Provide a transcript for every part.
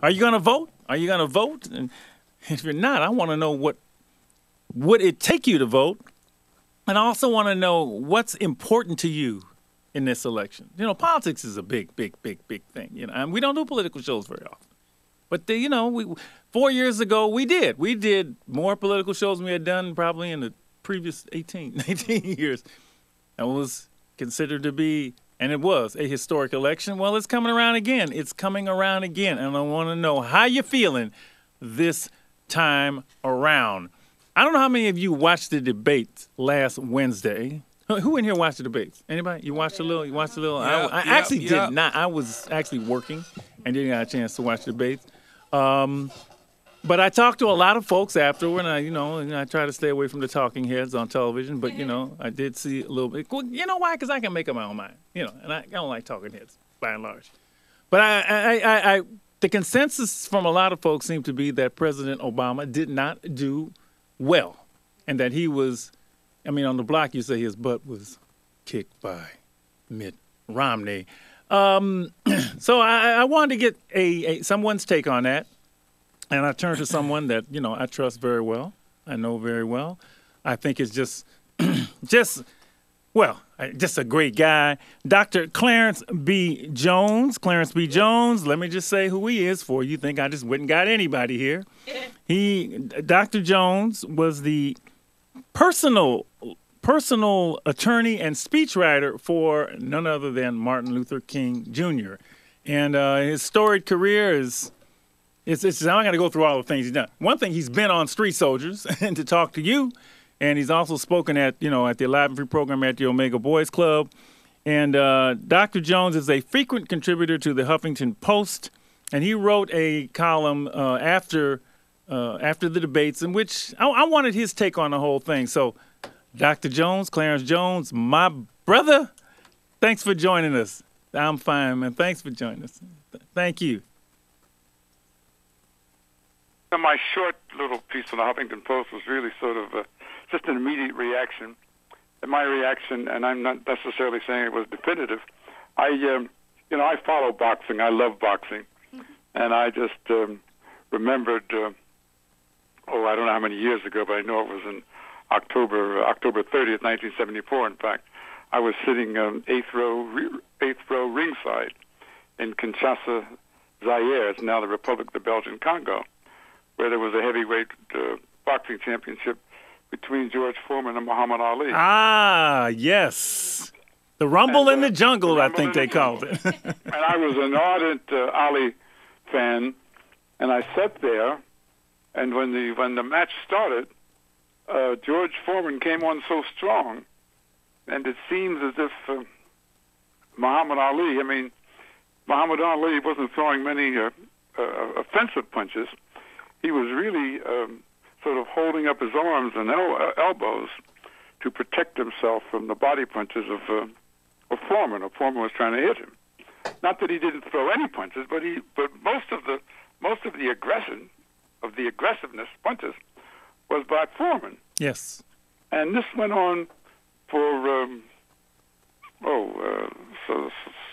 Are you going to vote? Are you going to vote? And if you're not, I want to know what would it take you to vote, and I also want to know what's important to you in this election. You know, politics is a big thing. You know, and we don't do political shows very often. But, 4 years ago, we did more political shows than we had done probably in the previous 18 years. That was considered to be, and it was, a historic election. Well, it's coming around again. It's coming around again. And I want to know how you're feeling this time around. I don't know how many of you watched the debates last Wednesday. Who in here watched the debates? Anybody? You watched a little? I actually did not. I was actually working and didn't get a chance to watch the debates. But I talked to a lot of folks afterward, and I try to stay away from the talking heads on television. But I did see a little bit. Well, you know why? Because I can make up my own mind. And I don't like talking heads by and large. But I the consensus from a lot of folks seemed to be that President Obama did not do well, and that he was. I mean, on the block, you say his butt was kicked by Mitt Romney. So I wanted to get someone's take on that. And I turned to someone that, I trust very well. I know very well. I think it's just a great guy. Dr. Clarence B. Jones. Clarence B. Jones, let me just say who he is for you think I just went and got anybody here. Dr. Jones was the personal attorney and speechwriter for none other than Martin Luther King Jr. And his storied career is, I'm not going to go through all the things he's done. One thing, he's been on Street Soldiers and to talk to you. And he's also spoken at the Alive and Free program at the Omega Boys Club. And Dr. Jones is a frequent contributor to the Huffington Post. And he wrote a column after the debates in which I wanted his take on the whole thing. So, Dr. Jones, Clarence Jones, my brother, thanks for joining us. I'm fine, man. Thanks for joining us. Thank you. My short little piece on the Huffington Post was really sort of just an immediate reaction. And my reaction, and I'm not necessarily saying it was definitive, I follow boxing. I love boxing. And I just remembered, I don't know how many years ago, but I know it was in October 30th, 1974, in fact. I was sitting eighth row ringside in Kinshasa, Zaire. It's now the Republic of the Belgian Congo, where there was a heavyweight boxing championship between George Foreman and Muhammad Ali. Ah, yes. The Rumble in the Jungle, I think they called it. And I was an ardent Ali fan, and I sat there, and when the match started, George Foreman came on so strong, and it seems as if Muhammad Ali wasn't throwing many offensive punches. He was really sort of holding up his arms and elbows to protect himself from the body punches of Foreman. Foreman was trying to hit him. Not that he didn't throw any punches, but most of the aggressiveness punches was by Foreman. Yes. And this went on for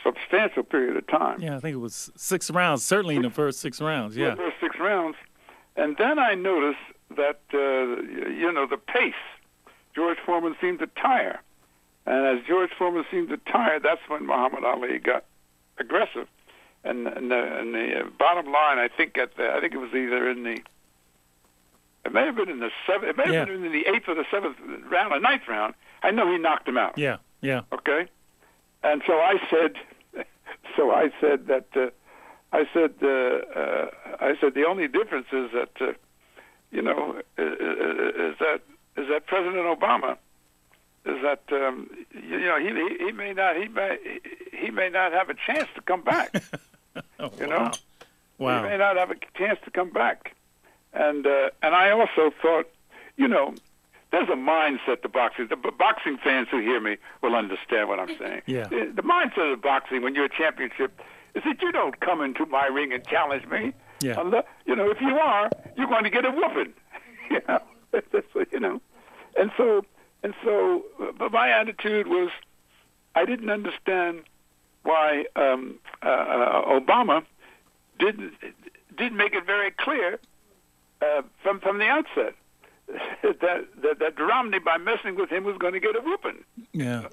substantial period of time. Yeah, I think it was 6 rounds, certainly in the first 6 rounds. Yeah. The first 6 rounds. And then I noticed that, the pace, George Foreman seemed to tire. And as George Foreman seemed to tire, that's when Muhammad Ali got aggressive. And the bottom line, I think it was either in the, it may have been in the seventh, it may have been in the 8th or the 7th round, or 9th round. I know he knocked him out. Yeah. Okay? And so I said that the only difference is that, is that President Obama is that he may not have a chance to come back. Wow. He may not have a chance to come back. And I also thought, there's a mindset to boxing. The boxing fans who hear me will understand what I'm saying. Yeah. The mindset of boxing when you're a championship is that you don't come into my ring and challenge me. Yeah. If you are, you're going to get a whooping. And so, but my attitude was, I didn't understand why Obama didn't clear from the outset that Romney, by messing with him, was going to get a whooping. Yeah.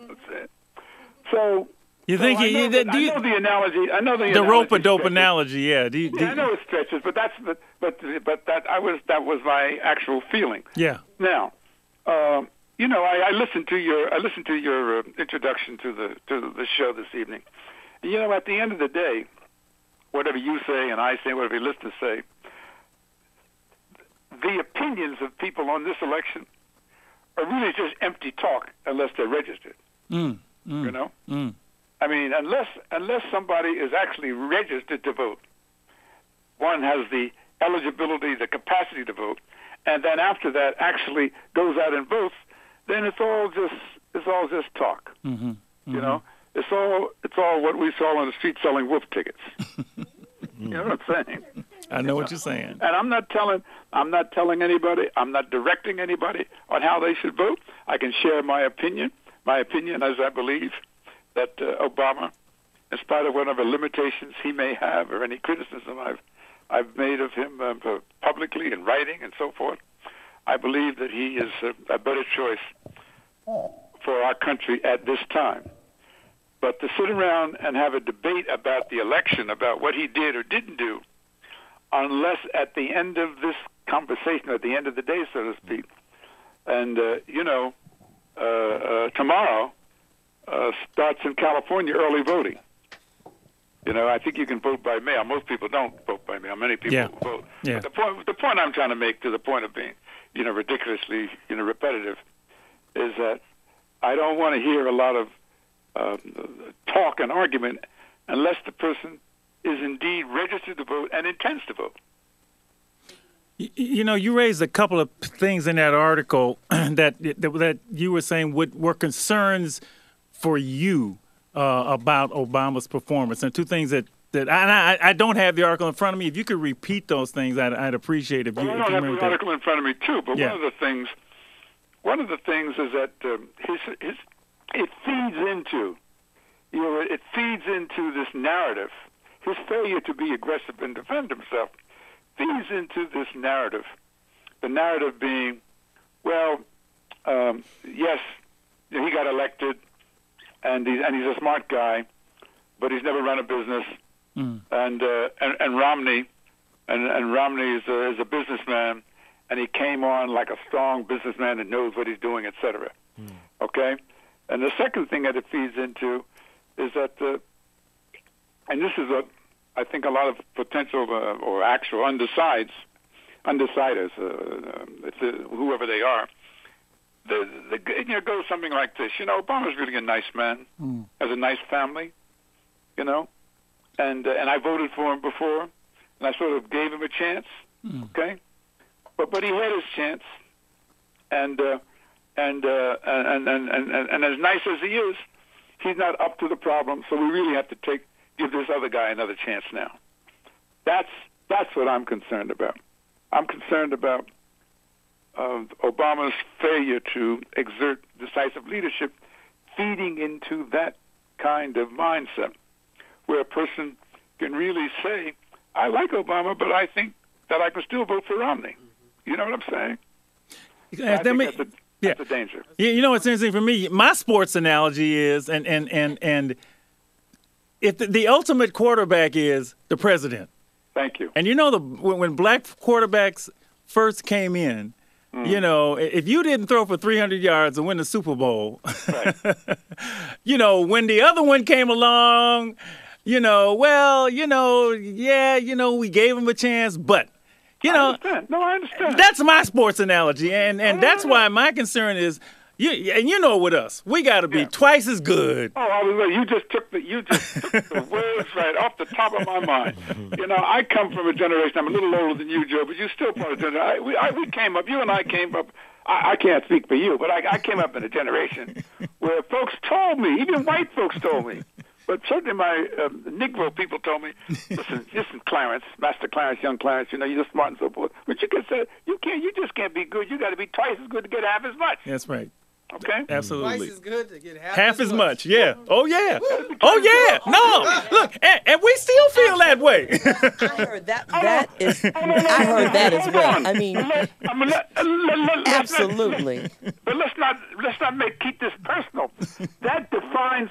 So you think I know the analogy. I know the rope-a-dope analogy. Yeah. I know it stretches, but that was my actual feeling. Yeah. Now, I listened to your introduction to the show this evening. And, at the end of the day, whatever you say and I say, whatever your listeners say, the opinions of people on this election are really just empty talk unless they're registered. I mean, unless somebody is actually registered to vote, one has the eligibility, the capacity to vote, and then after that actually goes out and votes, then it's all just talk. It's all what we saw on the street selling wolf tickets. You know what I'm saying? I know what you're saying. And I'm not telling anybody, I'm not directing anybody on how they should vote. I can share my opinion as I believe that Obama, in spite of whatever limitations he may have or any criticism I've made of him publicly in writing and so forth, I believe that he is a better choice for our country at this time. But to sit around and have a debate about the election, about what he did or didn't do, unless at the end of this conversation, at the end of the day, so to speak, and, tomorrow starts in California early voting. I think you can vote by mail. Most people don't vote by mail. Many people vote. Yeah. But the point I'm trying to make, to the point of being, ridiculously, repetitive, is that I don't want to hear a lot of talk and argument unless the person is indeed registered to vote and intends to vote. You raised a couple of things in that article that you were saying were concerns for you about Obama's performance, and two things that I don't have the article in front of me. If you could repeat those things, I'd appreciate it. I don't have the article in front of me too, but yeah. one of the things is that it feeds into this narrative. His failure to be aggressive and defend himself feeds into this narrative. The narrative being, yes, he got elected, and he's a smart guy, but he's never run a business. And Romney is a businessman, and he came on like a strong businessman that knows what he's doing, etc. Okay. And the second thing that it feeds into is that, and this is I think a lot of potential or actual undeciders, whoever they are, it goes something like this. Obama's really a nice man, has a nice family, and I voted for him before, and I sort of gave him a chance, okay? But he had his chance, and as nice as he is, he's not up to the problem. So we really have to give this other guy another chance now. That's what I'm concerned about. I'm concerned about Obama's failure to exert decisive leadership, feeding into that kind of mindset, where a person can really say, "I like Obama, but I think that I can still vote for Romney." You know what I'm saying? That's a danger. What's interesting for me, my sports analogy is, and if the ultimate quarterback is the president. Thank you. And when black quarterbacks first came in, if you didn't throw for 300 yards and win the Super Bowl, right. When the other one came along, we gave him a chance, but I understand. No, I understand. That's my sports analogy, and that's why my concern is, with us, we got to be twice as good. Oh, you just took the words right off the top of my mind. I come from a generation. I'm a little older than you, Joe, but you're still part of the generation. We came up. You and I came up. I can't speak for you, but I came up in a generation where folks told me, even white folks told me. But certainly my Negro people told me, listen, Clarence, Master Clarence, young Clarence, you're smart and so forth. But you just can't be good. You got to be twice as good to get half as much. That's right. Okay? Absolutely. Twice as good to get Half as much, yeah. Oh, yeah. Oh, yeah. No, look, and we still feel that way. I heard that. I heard that as well. I mean, absolutely. But let's not keep this personal. That defines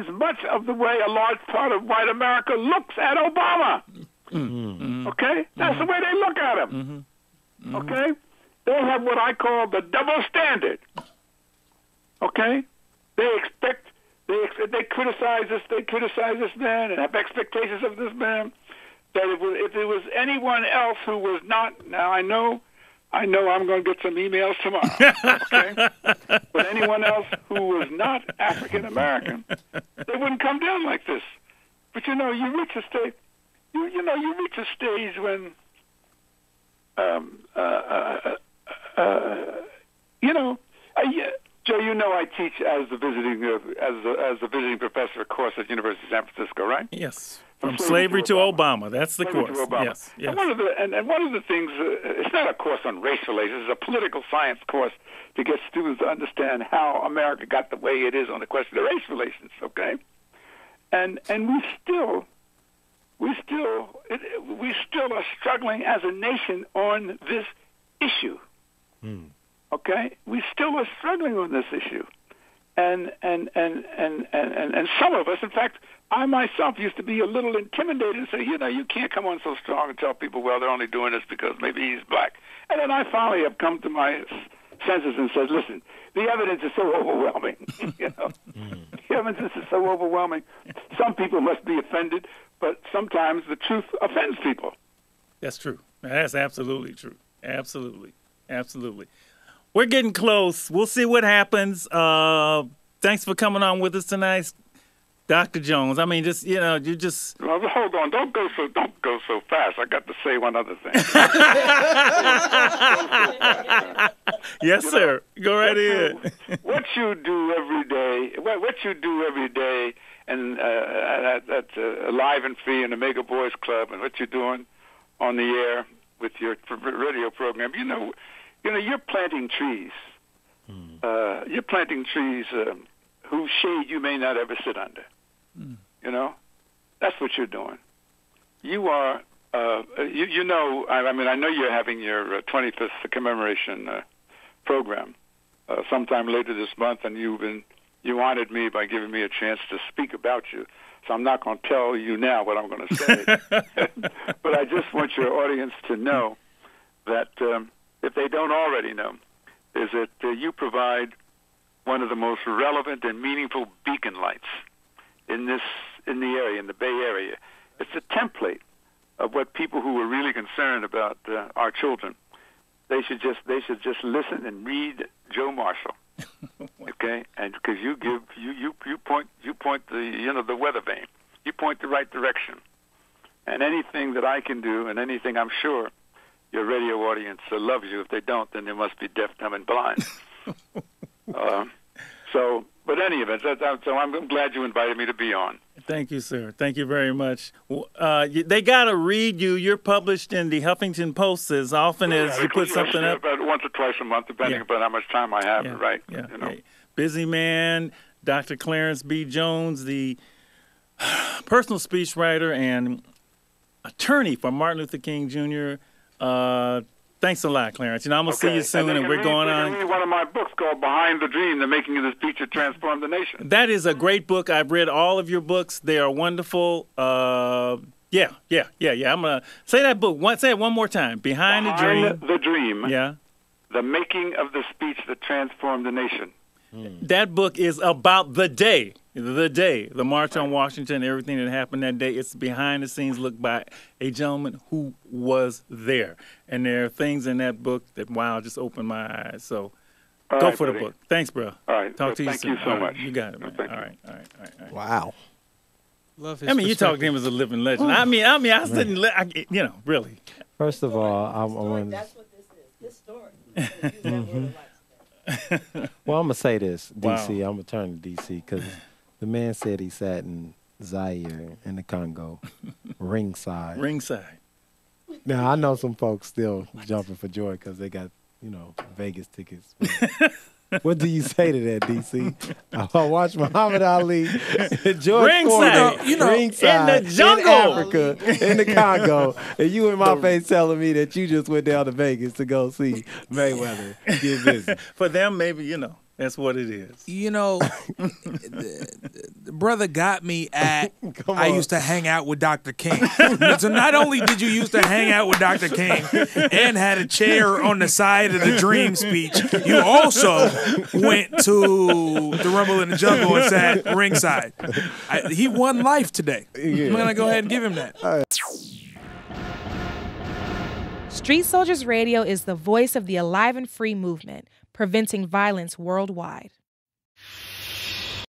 much of the way a large part of white America looks at Obama. Okay? That's the way they look at him. Okay? They have what I call the double standard. Okay? They criticize this man and have expectations of this man. That if it was anyone else who was not, now I know I'm going to get some emails tomorrow. Okay? But anyone else who was not African American, they wouldn't come down like this. But you reach a stage. You reach a stage when, Joe, I teach as the visiting professor, of course, at University of San Francisco, right? Yes. From slavery to Obama. That's the course. Yes. And one of the things, it's not a course on race relations, it's a political science course to get students to understand how America got the way it is on the question of race relations, okay? And we still are struggling as a nation on this issue. Okay, we still are struggling on this issue, and some of us, in fact, I myself used to be a little intimidated and say, you can't come on so strong and tell people, well, they're only doing this because maybe he's black. And then I finally have come to my senses and said, listen, the evidence is so overwhelming. The evidence is so overwhelming. Some people must be offended, but sometimes the truth offends people. That's true. That's absolutely true. Absolutely. We're getting close. We'll see what happens. Thanks for coming on with us tonight, Dr. Jones. I mean, you just. Well, hold on. Don't go so fast. I got to say one other thing. Yes, sir. Go right ahead. What you do every day, and at Live and Free and the Mega Boys Club, and what you're doing on the air with your radio program, you're planting trees. You're planting trees whose shade you may not ever sit under. That's what you're doing. You are. I know you're having your 25th commemoration program sometime later this month, and you honored me by giving me a chance to speak about you. So I'm not going to tell you now what I'm going to say, but I just want your audience to know that if they don't already know, is that you provide one of the most relevant and meaningful beacon lights in the area, in the Bay Area. It's a template of what people who are really concerned about our children, they should just listen and read Joe Marshall. Okay, and because you point the weather vane, you point the right direction, and anything that I can do, and anything I'm sure your radio audience loves you. If they don't, then they must be deaf, dumb, and blind. But any event, so I'm glad you invited me to be on. Thank you, sir. Thank you very much. They got to read you. You're published in the Huffington Post as often as you put something up. About once or twice a month, depending upon how much time I have. Right. Yeah. Busy man, Dr. Clarence B. Jones, the personal speechwriter and attorney for Martin Luther King Jr. Thanks a lot, Clarence. I'm going to see you soon, and we're going on. Read one of my books called Behind the Dream, The Making of the Speech That Transformed the Nation. That is a great book. I've read all of your books. They are wonderful. Yeah. I'm going to say that book. Say it one more time. Behind the Dream. Yeah. The Making of the Speech That Transformed the Nation. That book is about the day, the March on Washington, everything that happened that day. It's behind-the-scenes look by a gentleman who was there. And there are things in that book that, just opened my eyes. So go for the book. Thanks, bro. All right. Talk to you soon. Thank you so much. You got it, man. All right. Wow. Love his you talk to him as a living legend. I didn't, really. First of all, I want. That's what this is. His story. Well, I'm going to say this, D.C. Wow. I'm going to turn to D.C. because the man said he sat in Zaire in the Congo, ringside. Ringside. Now, I know some folks still jumping for joy because they got Vegas tickets. What do you say to that, DC? I watched Muhammad Ali, George ringside, ringside in the jungle, in Africa, in the Congo, and you in my face telling me that you just went down to Vegas to go see Mayweather get busy. For them, maybe that's what it is. The brother got me at, I used to hang out with Dr. King. So not only did you used to hang out with Dr. King and had a chair on the side of the Dream speech, you also went to the Rumble in the Jungle and sat ringside. He won life today. I'm going to go ahead and give him that. Street Soldiers Radio is the voice of the Alive and Free movement, preventing violence worldwide.